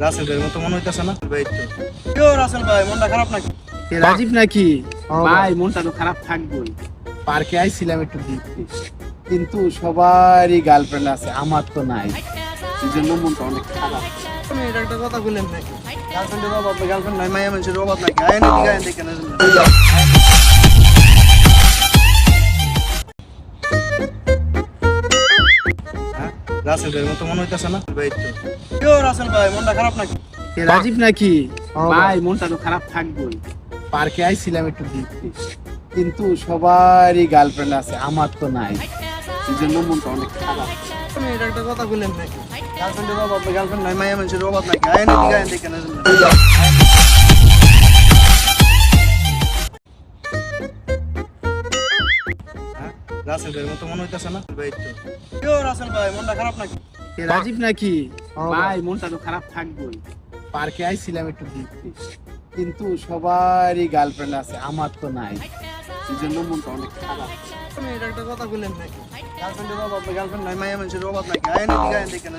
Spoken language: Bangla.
রাসেল ভাইয়ের মতো মনে হইতাছে না ভাই? তো কেউ রাসেল ভাই মনটা খারাপ নাকি? রাজীব নাকি? ভাই মনটা তো খারাপ থাকবেই। পার্কে আইছিলাম একটু ঘুরতে, কিন্তু সবারই গার্লফ্রেন্ড আছে, আমার তো নাই। এই জন্য মনটা অনেক খারাপ। তুমি এটা একটা কথা বললেন নাকি? গার্লফ্রেন্ডের অভাব, গার্লফ্রেন্ড নাই, মায়া মানুষের অভাব নাকি? আয় নাকি গায়ে দেখে না? রাসেল ভাইয়ের মতো মনে হইতাছে না ভাই? তো কেউ রাসেল ভাই মনটা খারাপ নাকি? রাজীব নাকি? ভাই মনটা তো খারাপ থাকবেই। পার্কে আইছিলাম একটু ঘুরতে, কিন্তু সবারই গার্লফ্রেন্ড আছে, আমার তো নাই। এই জন্য মনটা অনেক খারাপ। তুমি এটা একটা কথা বললেন নাকি? গার্লফ্রেন্ডের অভাব, গার্লফ্রেন্ড নাই, মায়া মানুষের অভাব নাকি? আয় নাকি গায়ে দেখে না? রাসেল ভাইয়ের মতো মনে হইতাছে না ভাই? তো কেউ রাসেল ভাই মনটা খারাপ নাকি? রাজীব নাকি? ভাই মনটা তো খারাপ থাকবেই। পার্কে আইছিলাম একটু ঘুরতে, কিন্তু সবারই গার্লফ্রেন্ড আছে, আমার তো নাই। এই জন্য মনটা অনেক খারাপ। তুমি এটা একটা কথা বললেন নাকি? গার্লফ্রেন্ডের অভাব, গার্লফ্রেন্ড নাই, মায়া মানুষের অভাব নাকি? আয় নাকি গায়ে দেখে না?